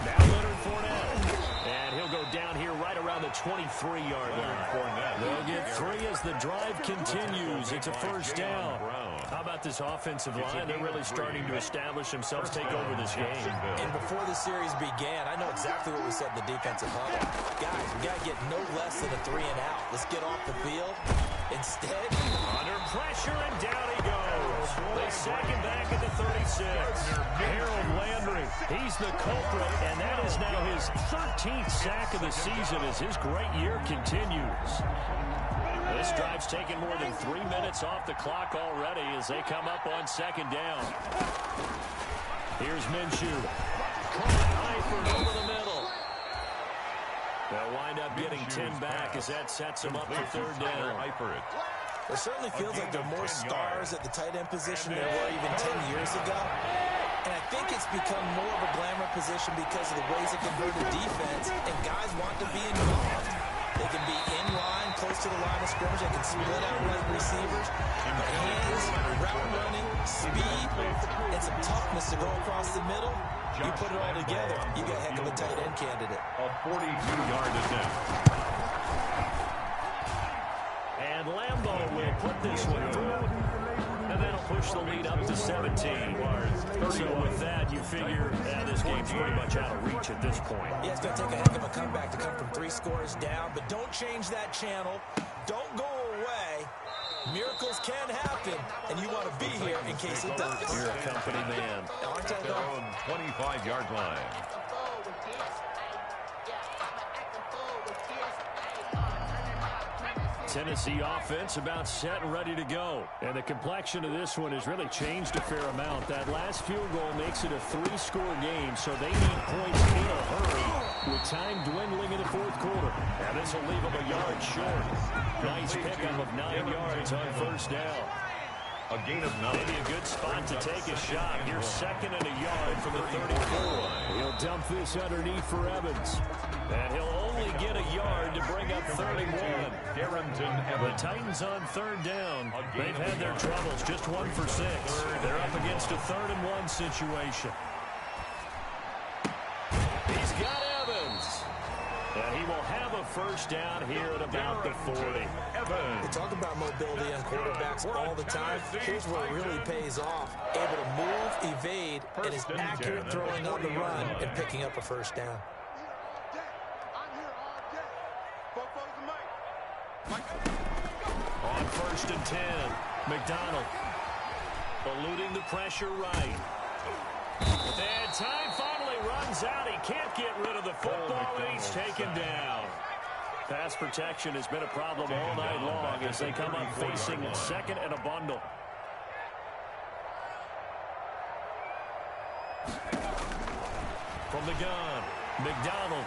Now Leonard Fournette. And he'll go down here right around the 23-yard line. They'll get 3 as the drive continues. It's a first down. How about this offensive line? They're really starting to establish themselves, take over this game.
And before the series began, I know exactly what we said in the defensive huddle. Guys, we got to get no less than a 3 and out. Let's get off the field. Instead,
under pressure, and down he goes. They sack him back at the 36. Harold Landry, he's the culprit, and that is now his 13th sack of the season as his great year continues. This drive's taken more than 3 minutes off the clock already as they come up on 2nd down. Here's Minshew. Eifert over the middle. They'll wind up getting 10 back as that sets them up for 3rd down.
It certainly feels like there are more stars at the tight end position than there were even 10 years ago. And I think it's become more of a glamour position because of the ways it can hurt a defense, and guys want to be involved. They can be in line, close to the line of scrimmage. They can split out right receivers. But hands, route running, speed, and some toughness to go across the middle. You put it all together, you got a heck of a tight end candidate.
A 42-yard attempt.
And Lambo will put this one through. And that'll push the lead up to 17. So with that, you figure this game's pretty much out of reach at this point.
Yeah, it's going to take a heck of a comeback to come from 3 scores down, but don't change that channel. Don't go away. Miracles can happen, and you want to be here in case it does.
You're a company man.
Aren't I,
Their own 25-yard line.
Tennessee offense about set and ready to go. And the complexion of this one has really changed a fair amount. That last field goal makes it a 3-score game, so they need points in a hurry with time dwindling in the 4th quarter. And this will leave them a yard short. Nice pickup of 9 yards on first down.
A gain of 9.
Maybe a good spot to take a shot. You're 2nd and a yard from the 34. He'll dump this underneath for Evans. And he'll only get a yard to bring up 31. The Titans on 3rd down. They've had their troubles. Just 1 for 6. They're up against a 3rd and 1 situation. He's got Evans. And he will have a first down here at about the 40.
They talk about mobility on quarterbacks all the time. Here's where it really pays off. Able to move, evade, and is accurate throwing on the run and picking up a first down.
On 1st and 10, McDonald eluding the pressure right. And time finally runs out. He can't get rid of the football, and he's taken down. Pass protection has been a problem all night long as they come up facing 2nd and a bundle. From the gun, McDonald.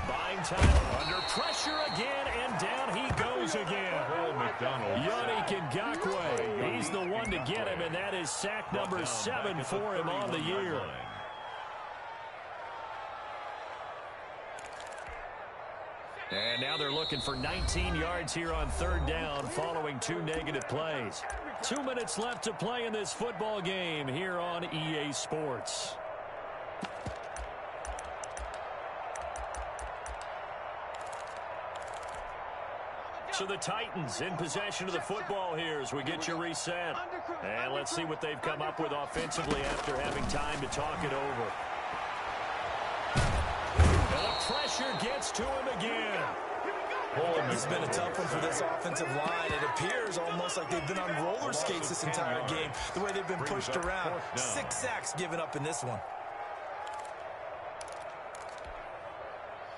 Buying time under pressure again, and down he goes again. Yannick Ngakoue. He's the one to get him, and that is sack number 7 for him on the year. And now they're looking for 19 yards here on 3rd down following 2 negative plays. 2 minutes left to play in this football game here on EA Sports. So the Titans in possession of the football here as we get you reset. And let's see what they've come up with offensively after having time to talk it over. And the pressure gets to him again.
This has been a tough one for this offensive line. It appears almost like they've been on roller skates this entire game, the way they've been pushed around. 6 sacks given up in this one.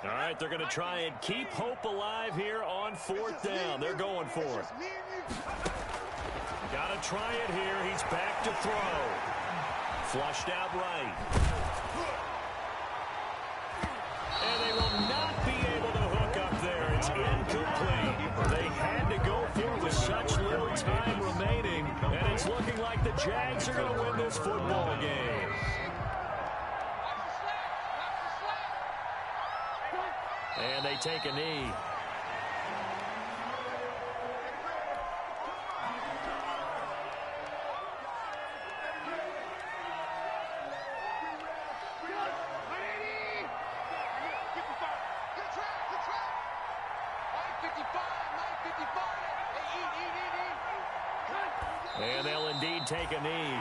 All right, they're going to try and keep hope alive here on 4th down. They're going for it. Got to try it here. He's back to throw. Flushed out right. And they will not be able to hook up there. It's incomplete. They had to go for it with such little time remaining. And it's looking like the Jags are going to win this football game. And they take a knee. And they'll indeed take a knee.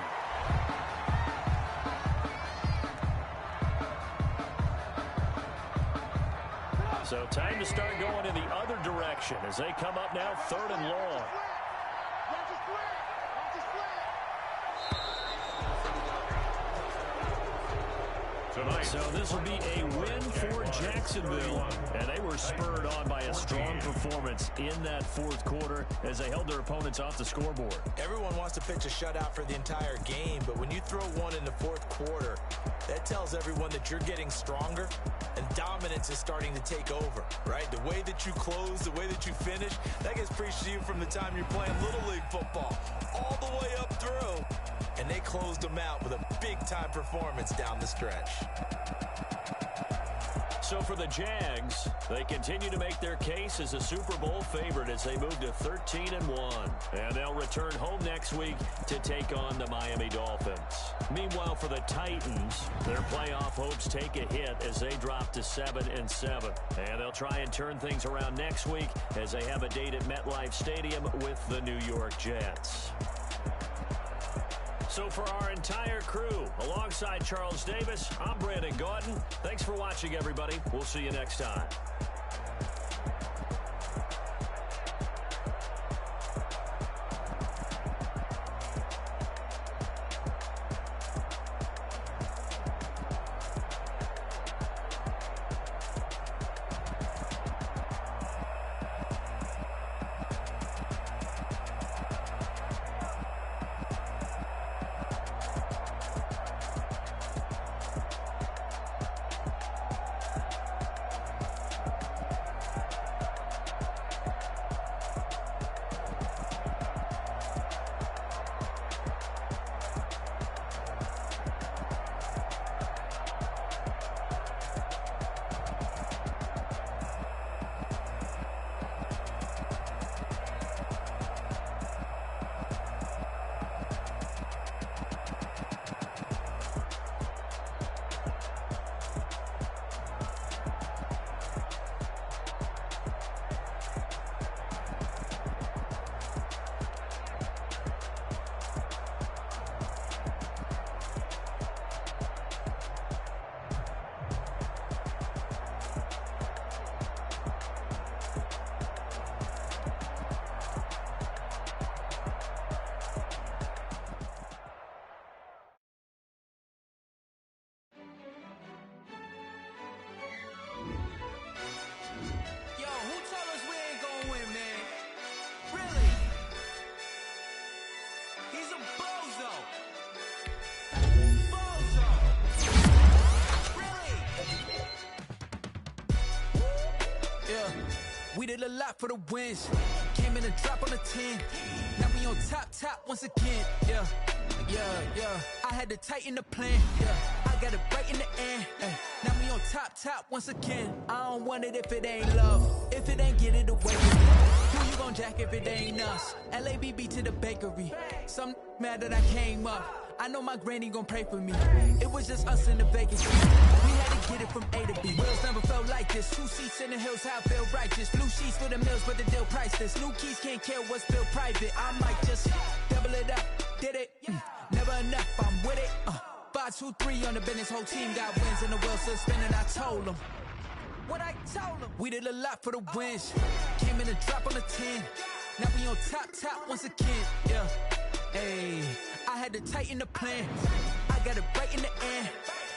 So time to start going in the other direction as they come up now 3rd and long.
To tonight.
So this will be a win for Jacksonville, and they were spurred on by a strong performance in that fourth quarter as they held their opponents off the scoreboard.
Everyone wants to pitch a shutout for the entire game, but when you throw one in the fourth quarter, that tells everyone that you're getting stronger and dominance is starting to take over, right? The way that you close, the way that you finish, that gets preached to you from the time you're playing Little League football all the way up through. And they closed them out with a big-time performance down the stretch.
So for the Jags, they continue to make their case as a Super Bowl favorite as they move to 13-1. And they'll return home next week to take on the Miami Dolphins. Meanwhile, for the Titans, their playoff hopes take a hit as they drop to 7-7. And they'll try and turn things around next week as they have a date at MetLife Stadium with the New York Jets. So for our entire crew, alongside Charles Davis, I'm Brandon Gaudin. Thanks for watching, everybody. We'll see you next time.
We did a lot for the wins. Came in a drop on the 10. Now we on top once again. Yeah. I had to tighten the plan. Yeah. I got it right in the end. Now we on top once again. I don't want it if it ain't love. If it ain't get it away. Who you gon' jack if it ain't us? LABB to the bakery. Some mad that I came up. I know my granny gon' pray for me. It was just us in the vacancy. We had to get it from A to B. Wheels never felt like this. 2 seats in the hills, how I feel righteous. Blue sheets for the mills, but the deal priceless. New keys can't care what's built private. I might just double it up. Did it? Never enough, I'm with it. 5, 2, 3 on the business. Whole team got wins and the wheels still spinning. I told them. What I told them. We did a lot for the wins. Came in a drop on the 10. Now we on top once again. Yeah. Ayy. I had to tighten the plan. I got it right in the end.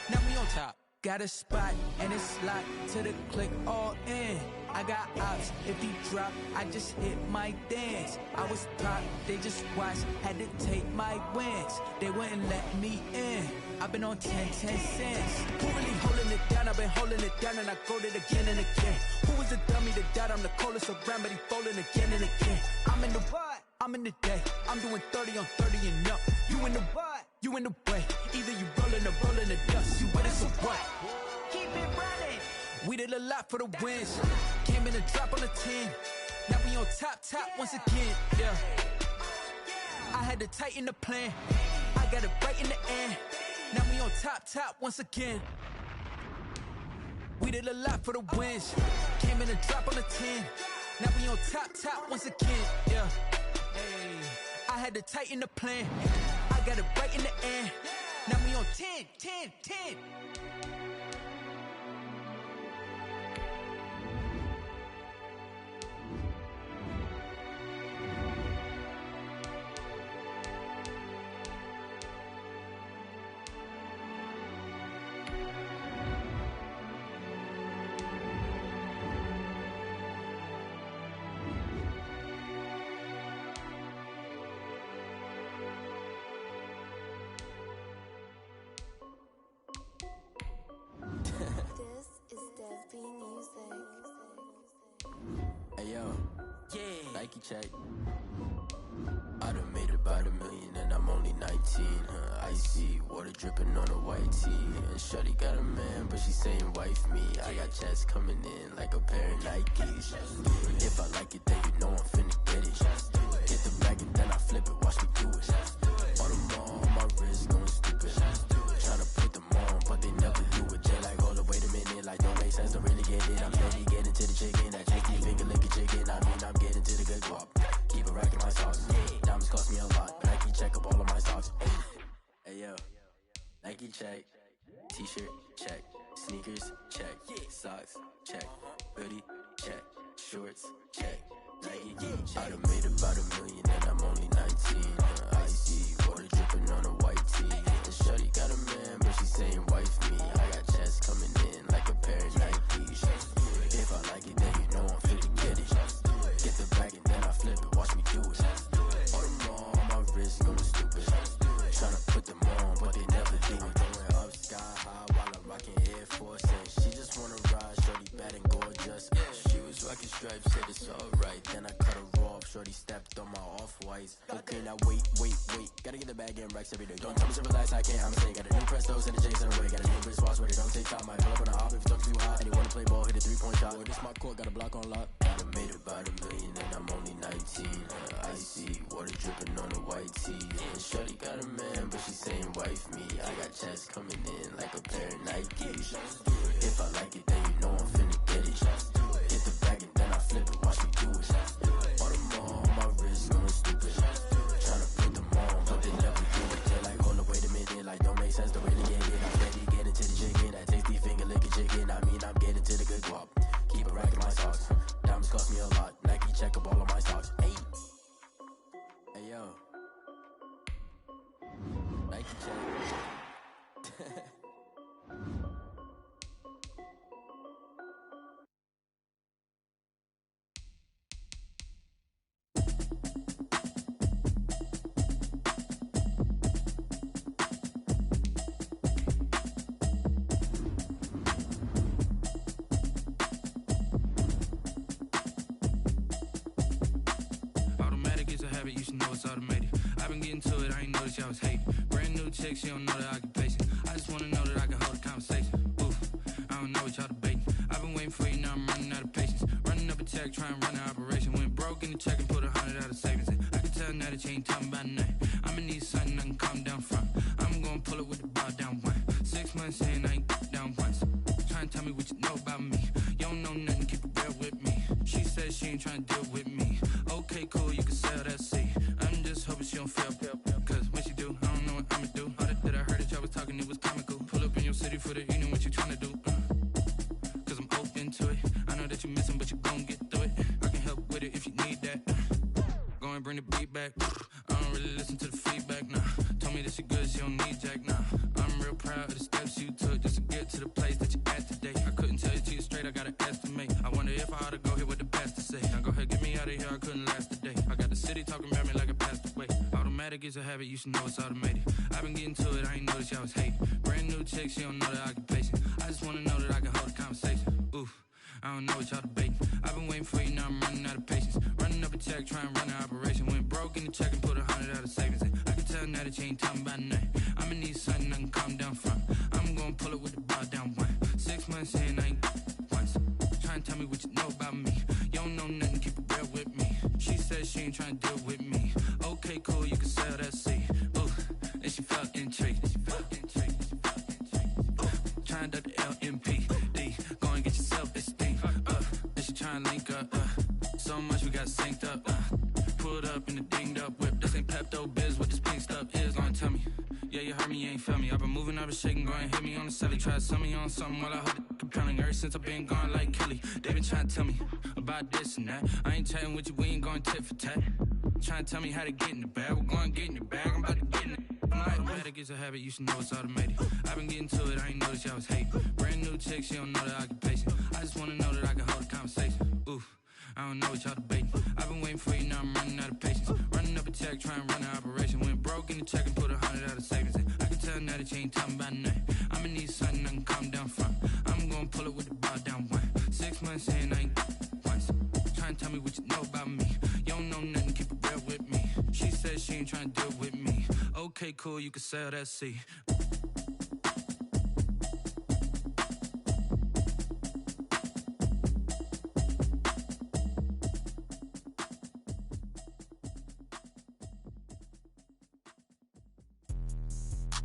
Now we on top. Got a spot and it's locked to the click all in. I got ops, if he drop, I just hit my dance. I was top, they just watched, had to take my wins. They wouldn't let me in. I've been on 10 cents. Who really holding it down? I've been holding it down and I go it again and again. Who was the dummy that doubt? I'm the coldest around, but he folding again and again. I'm in the what? I'm in the day. I'm doing 30 on 30 and up. You in the what? You in the way. Either you rolling or rolling the dust. You with it, so what? Keep it running. We did a lot for the wins. Came in a drop on the 10. Now we on top once again. Yeah. I had to tighten the plan. I got it right in the end. Now we on top once again. We did a lot for the wins. Came in a drop on the 10. Now we on top once again. Yeah. Hey. I had to tighten the plan. I got it right in the end. Now we on 10.
Nike check. I done made about $1 million and I'm only 19. Icy water dripping on a white tee. And shorty got a man, but she saying wife me. I got checks coming in like a pair of Nikes. If I like it, then you know I'm finna get it. Get the bag and then I flip it, watch me do it. On them all, on my wrist going stupid. Tryna put them on, but they never do it. They like, hold up, wait a minute, like don't make sense, don't really get it. I'm steady getting to the chicken, that chicken finger licking chicken. I mean, I'm getting to the good guap. Keep a rack in my socks. Diamonds cost me a lot, but Nike check up all of my socks. Hey yo, Nike check. T-shirt check. Sneakers check. Socks check. Hoodie check. Shorts check. Nike check. I done made about $1 million and I'm only 19. Icy water dripping on a white tee. And shorty got a man, but she saying wife me. I got checks coming in like a pair of Nikes. If I like it, then you know I'm finna get it. Get the bag and then I flip it, watch me do it. On them all, on my wrist going stupid. Tryna put them on, but they never do it. Going up sky high while I'm rocking Air Force. And she just wanna ride, shorty bad and gorgeous. She was rocking stripes, said it's alright. Then I cut her off, shorty stepped on my off-whites. Okay, now wait. Gotta get the bag and racks every day. Don't tell me to relax, I can't, I'ma say. Got a new Prestos and the J's in the way. Got a new British watch, but it don't take time. I pull up on the hop if it talks too hot. And you wanna play ball, hit a three-point shot. Boy, this my court, got a block on lock. I done made about $1 million and I'm only 19. Icy water dripping on a white tee. And shorty got a man, but she saying wife me. I got checks coming in like a pair of Nikes. If I like it, then you know I'm finna get it. Get the bag and then I flip it, watch me do it. On them all, on my wrist going stupid. Tryna put them on, but they never do it. They're like, hold up, wait a minute, like don't make sense, don't really get it. I'm ready to get into the chicken, that tasty finger licking chicken. I mean, I'm getting to the good guap. Keep a rack in my socks. Diamonds cost me a lot. Nike check up all of my socks. Hey yo, Nike check.
You should know it's automated. I've been getting to it, I ain't noticed y'all was hating. Brand new chick, she don't know that I can pace it. I just wanna know that I can hold a conversation. Oof, I don't know what y'all debating. I've been waiting for you, now I'm running out of patience. Running up a check, trying to run an operation. Went broke in the check and put 100 out of savings in. I can tell now that you ain't talking about nothing. I'ma need something I can calm down from. I'm gonna pull it with the ball down one. 6 months in, I ain't down once. Trying to tell me what you know about me. You don't know nothing, keep it real with me. She said she ain't trying to deal with me. Okay, cool, you can sell that seat. I'm just hoping she don't fail. Cause when she do, I don't know what I'ma do. All that I heard that y'all was talking, it was comical. Pull up in your city for the evening, what you tryna do? Cause I'm open to it. I know that you missing, but you gon' get through it. I can help with it if you need that. Go and bring the beat back. I don't really listen to the feedback, nah. Told me that she good, she don't need jack, nah. I'm real proud of the steps you took just to get to the place that you at today. I couldn't tell you to you straight, I gotta estimate. I wonder if I ought to go here with the best to say. Now go ahead, get me out of here, I couldn't last a day. I got the city talking about me like I passed away. Automatic is a habit, you should know it's automated. I've been getting to it, I ain't noticed y'all was hating. Brand new chick, she don't know the occupation. I just wanna know that I can hold a conversation. Oof, I don't know what y'all debating. I've been waiting for you, now I'm running out of patience. Running up a check, trying to run an operation. Went broke in the check and put 100 out of savings in. I can tell now that you ain't talking about nothing. I'ma need something I can calm down from. I'm gonna pull it with the ball down one. 6 months in, I ain't once. Trying to tell me what you know about me. You don't know nothing, keep it real with me. She said she ain't trying to deal with me. Okay, cool, you can sell that seat. Ooh, and she felt intrigued. Trying to duck the LMPD. Go and get your self-esteem. And she trying to link up. So much we got synced up. Pulled up in the dinged up whip. This ain't Pepto-Biz, what this pink stuff is. Gonna tell me. Yeah, you heard me, you ain't felt me. I've been moving, I've been shaking, go and hit me on the celly. Try to sell me on something while I hold it compelling. Ever since I've been gone like Kelly, they been trying to tell me about this and that. I ain't chatting with you, we ain't going tit for tat. Trying to tell me how to get in the bag. We're going to get in the bag, I'm about to get in it. Automatic is a habit, you should know it's automated. I've been getting to it, I ain't noticed y'all was hating. Brand new chick, she don't know the occupation. I just wanna know that I can hold a conversation. Oof, I don't know what y'all debating. I've been waiting for you, now I'm running out of patience. Running up a check, trying to run an operation. Went broke in the check and put 100 out of savings in. I can tell now that you ain't talking about nothing. I'ma need something I can calm down from. I'm gonna pull it with the ball down one. 6 months in, I ain't once. Trying to tell me what you know about me. You don't ain't trying to deal with me. Okay, cool, you can sail that sea.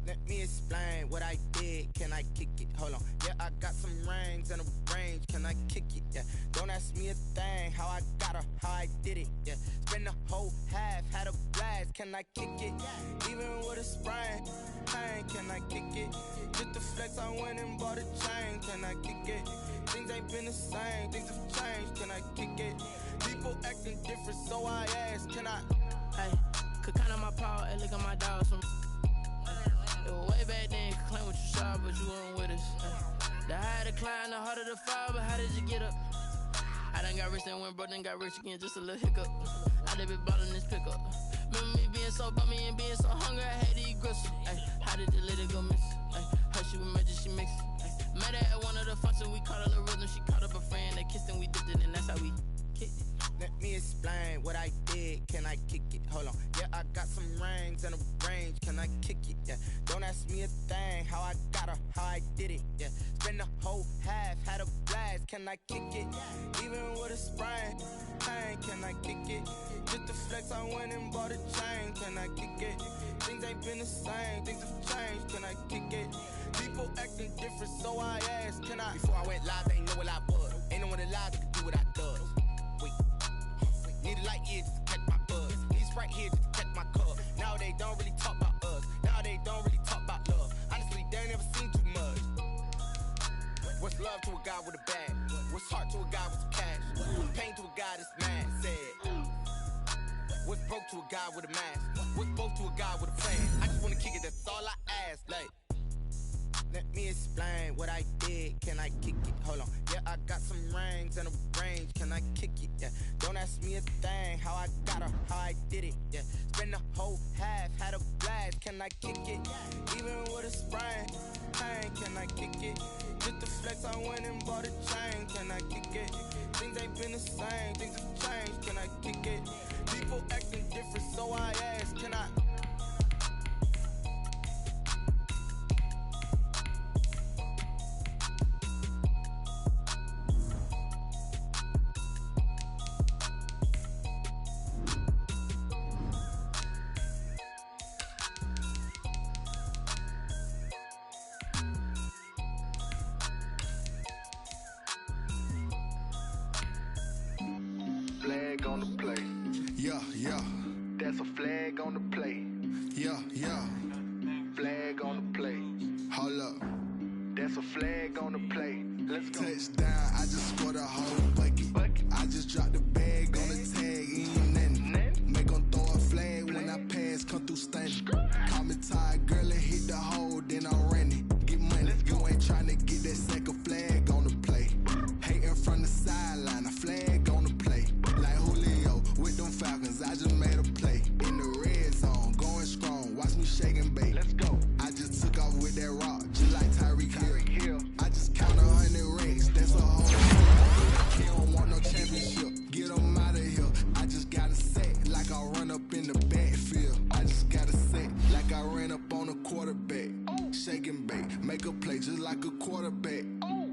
Let me explain what I did. Can I kick it? Hold on. Yeah, I got some rings and a range. Can I kick it? Yeah. Don't ask me a thing. How I got her, how I did it. Yeah. Spend the whole half, had a blast. Can I kick it? Even with a sprain. Pain, can I kick it? Just the flex, I went and bought a chain. Can I kick it? Things ain't been the same. Things have changed. Can I kick it? People acting different, so I ask. Can I?
Hey, could count on my power and look at my dogs. It was way back then, could claim what you saw, but you weren't with us. The higher the climb, the harder the fall, but how did you get up? I done got rich, then went broke, then got rich again, just a little hiccup. I done been ballin' this pickup. Remember me being so bummy and being so hungry, I had to eat gristle. Ay, how did the lady go miss? Ay, her she was magic, she mixed. Met her at one of the functions, we caught a little rhythm, she caught up a friend, they kissed and we dipped it, and that's how we kicked it.
Let me explain what I did. Can I kick it? Hold on. Yeah, I got some rings and a range. Can I kick it? Yeah. Don't ask me a thing. How I got her, how I did it. Yeah. Spend the whole half, had a blast. Can I kick it? Even with a sprain. Pain, can I kick it? Just the flex, I went and bought a chain. Can I kick it? Things ain't been the same. Things have changed. Can I kick it? People acting different, so I asked. Can I? Before I went live, they ain't know what I was. Ain't no one alive that could do what I does. Wait. Need a light here just to catch my buzz. Need Sprite here just to catch my cup. Now they don't really talk about us. Now they don't really talk about love. Honestly, they ain't never seen too much. What's love to a guy with a bag? What's heart to a guy with some cash? What's pain to a guy that's mad? Said. What's broke to a guy with a mask? What's broke to a guy with a plan? I just wanna kick it, that's all I ask. Like, let me explain what I did. Can I kick it? Hold on. Yeah, I got some rings and a range. Can I kick it? Yeah. Don't ask me a thing. How I got her, how I did it. Yeah. Spend the whole half, had a blast. Can I kick it? Even with a sprain. Pain, can I kick it? Just the flex, I went and bought a chain. Can I kick it? Things ain't been the same. Things have changed. Can I kick it? People acting different, so I ask. Can I?
Flag on the play.
Yeah, yeah.
That's a flag on the play.
Yeah, yeah.
Flag on the play.
Hold up.
That's a flag on the play. Let's go.
Touchdown, I just scored a whole bucket. I just dropped the bag on the tag, ain't nothing. Make 'em throw a flag when I pass, come through stunning. Call me tired, girl, and hit the hole, then I'm running. Get money, you ain't tryna get that second flag on the play. Hating from the sideline, a flag on the play. Like Julio with them Falcons, I just made a play. In the red zone, going strong, watch me shake and bake.
Let's go.
I just took off with that rock, just like Tyreek Hill. I just count 100 racks, that's a whole lot. He don't want no championship, get him out of here. I just got a set, like I run up in the backfield. I just got a set, like I ran up on a quarterback. Shake and bake, make a play just like a quarterback.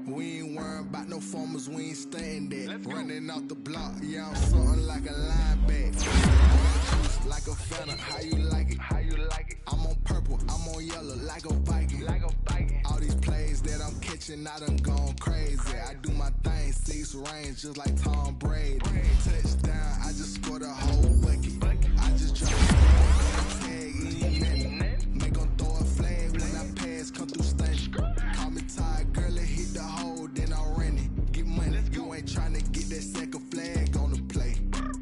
We ain't worrying about no formers, we ain't staying there. Running off the block, yeah, I'm something like a linebacker. Juice like a Fanta, how you like it?
How you like it?
I'm on purple, I'm on yellow, like a Viking.
Like a Viking.
All these plays that I'm catching, I done gone crazy. I do my thing, 6 range, just like Tom Brady. Touchdown, I just scored a whole bucket. I just dropped the tag, ain't nothing. Make 'em throw a flag when I pass, come through stunning. Call me tired, girl, and hit the hole, then I'm running. Get money, you ain't tryna get that second flag on the play.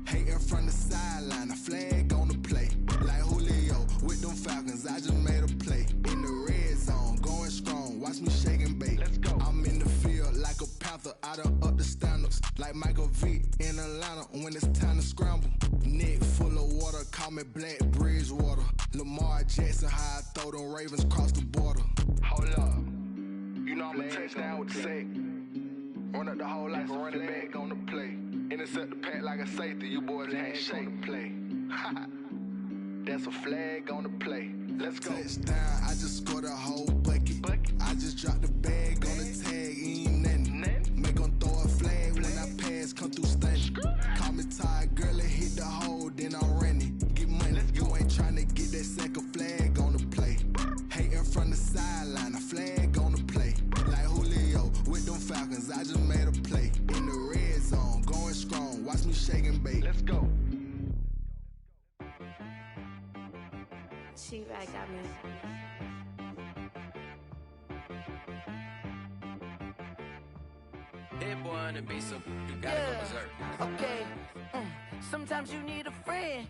Hating from the sideline, a flag on the play. Like Julio with them Falcons, I just made a play. In the red zone, going strong, watch me shake and bake.
Let's go.
I'm in the field like a Panther, I done up the standards. Like Michael Vick in Atlanta when it's time to scramble. Neck full of water, call me Black Bridgewater. Lamar Jackson, how I throw them Ravens across the border.
Hold up. You know I'm a touchdown with the sack. Run up the hole like a running back on the play. Intercept the pack like a safety. You boys ain't shake. Play. That's a flag on the play. Let's go.
Touchdown, I just scored a whole bucket. I just dropped the bag on the tag, ain't nothing. Make 'em throw a flag when I pass, come through stunning. Call me tired, girl, it hit the hole, then I'm running. Get money, you ain't tryna get that second flag on the play. Hating from the sideline, a flag on the play. Like Julio with them Falcons, I just made a play. In the red zone, going strong, watch me shake and bake.
Let's go.
She-Rag got me.
Hit boy on the beat, so you gotta go berserk.
Okay. Sometimes you need a friend.